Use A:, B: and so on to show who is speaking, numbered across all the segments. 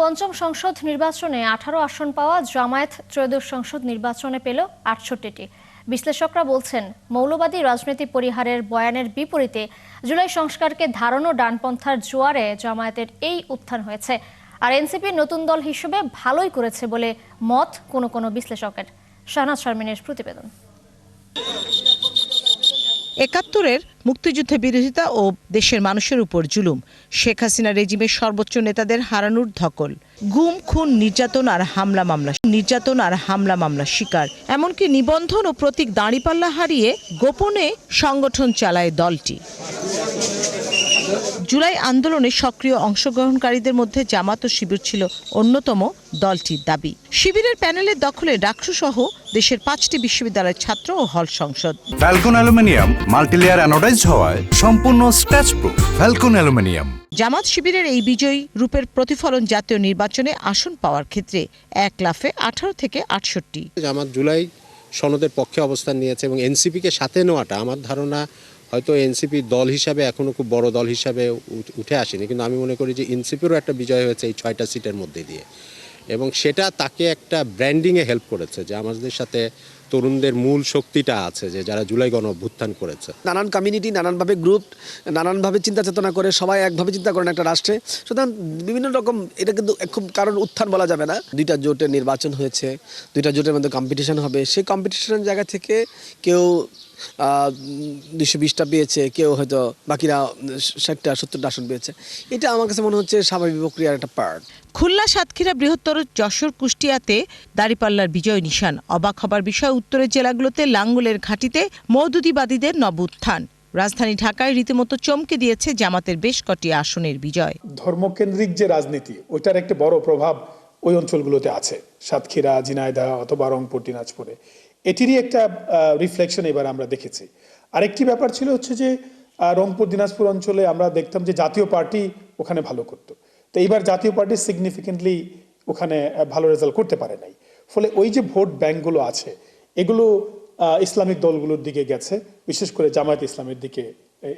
A: পঞ্চম সংসদ নির্বাচনে 18 আসন পাওয়া জামায়াত ত্রয়োদশ সংসদ নির্বাচনে পেল 68টি। বিশ্লেষকরা বলছেন, মৌলবাদী রাজনীতি পরিহারের বয়ানের বিপরীতে জুলাই সংস্কারকে ধারণ ডানপন্থার জোয়ারে জামায়াতের এই উত্থান হয়েছে। আর এনসিপি নতুন দল হিসেবে ভালোই করেছে বলে মত কোনো বিশ্লেষকের। শাহনাজ শারমিনের প্রতিবেদন।
B: ৭১-এর মুক্তিযুদ্ধে বিরোধিতা ও দেশের মানুষের উপর জুলুম, শেখ হাসিনা রেজিমের সর্বোচ্চ নেতাদের হারানোর ধকল, গুম খুন নির্যাতন আর হামলা মামলা শিকার, এমনকি নিবন্ধন ও প্রতীক দাঁড়িপাল্লা হারিয়ে গোপনে সংগঠন চালায় দলটি। জুলাই আন্দোলনে সক্রিয় অংশগ্রহণকারীদের মধ্যে জামাত ও শিবির ছিল অন্যতম। দলটির দাবি, শিবিরের প্যানেলের দখলে ডাকসু সহ দেশের 5টি বিশ্ববিদ্যালয়ের ছাত্র ও হল সংসদ।
C: ফ্যালকন অ্যালুমিনিয়াম মাল্টিলেয়ার অ্যানোডাইজড হওয়ায় সম্পূর্ণ scratch proof. Falcon aluminium.
B: Jamaat শিবিরের এই বিজয়ী রূপের প্রতিফলন জাতীয় নির্বাচনে আসন পাওয়ার ক্ষেত্রে এক লাফে 18 থেকে 68।
D: জামাত জুলাই সনদের পক্ষে অবস্থান নিয়েছে এবং এনসিপিকে সাথে নেওয়াটা আমার ধারণা হয়তো এনসিপি দল হিসাবে এখনো খুব বড় দল হিসাবে উঠে আসেনি, কিন্তু আমি মনে করি যে এনসিপিরও একটা বিজয় হয়েছে এই 6টা সিটের মধ্যে দিয়ে, এবং সেটা তাকে একটা ব্র্যান্ডিংয়ে হেল্প করেছে যে আমাদের সাথে তরুণদের মূল শক্তিটা আছে, যে যারা জুলাই গণ অভ্যুত্থান করেছে।
E: নানান কমিউনিটি, নানানভাবে গ্রুপ, নানানভাবে চিন্তা চেতনা করে সবাই একভাবে চিন্তা করেন একটা রাষ্ট্রে। সুতরাং বিভিন্ন রকম, এটা কিন্তু খুব কারণ উত্থান বলা যাবে না। 2টা জোটের নির্বাচন হয়েছে, 2টা জোটের মধ্যে কম্পিটিশন হবে। সেই কম্পিটিশনের জায়গা থেকে কেউ 220টা পেয়েছে, কেউ হয়তো বাকিরা 60টা 70টা আসন পেয়েছে। এটা আমার কাছে মনে হচ্ছে স্বাভাবিক প্রক্রিয়ার একটা পার্ট।
B: খুলনা, সাতক্ষীরা, বৃহত্তর যশোর, কুষ্টিয়াতে দাঁড়িপাল্লার বিজয় নিশান। অবাক হবার বিষয়, উত্তরের জেলাগুলোতে লাঙ্গলের ঘাঁটিতে মওদুদিবাদীদের নব উত্থান। রাজধানী ঢাকায় রীতিমতো চমকে দিয়েছে জামাতের বেশ কটি আসনের বিজয়।
F: ধর্মকেন্দ্রিক যে রাজনীতি, ওইটার একটা বড় প্রভাব ওই অঞ্চলগুলোতে আছে। সাতক্ষীরা, ঝিনাইদহ অথবা রংপুর, দিনাজপুরে এটিরই একটা রিফ্লেকশন এবার আমরা দেখেছি। আরেকটি ব্যাপার ছিল হচ্ছে যে রংপুর, দিনাজপুর অঞ্চলে আমরা দেখতাম যে জাতীয় পার্টি ওখানে ভালো করতো। তো এইবার জাতীয় পার্টি সিগনিফিকেন্টলি ওখানে ভালো রেজাল্ট করতে পারে নাই। ফলে ওই যে ভোট ব্যাংকগুলো আছে, এগুলো ইসলামিক দলগুলোর দিকে গেছে, বিশেষ করে জামায়াত ইসলামের দিকে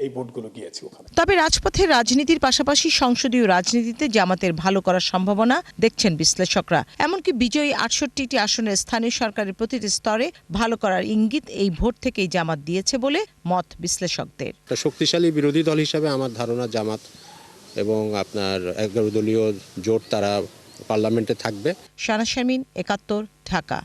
F: এই ভোটগুলো গিয়েছে ওখানে।
B: তবে রাজপথের রাজনীতির পাশাপাশি সংসদীয় রাজনীতিতে জামাতের ভালো করার সম্ভাবনা দেখছেন বিশ্লেষকরা। এমনকি বিজয়ী 68টি আসনের স্থানীয় সরকারের প্রতিটি স্তরে ভালো করার ইঙ্গিত এই ভোট থেকেই জামাত দিয়েছে বলে মত বিশ্লেষকদের।
D: শক্তিশালী বিরোধী দল হিসাবে আমার ধারণা জামাত এবং আপনার 11 দলীয় জোট তারা পার্লামেন্টে থাকবে।
B: শাহনাজ শারমিন, 71, ঢাকা।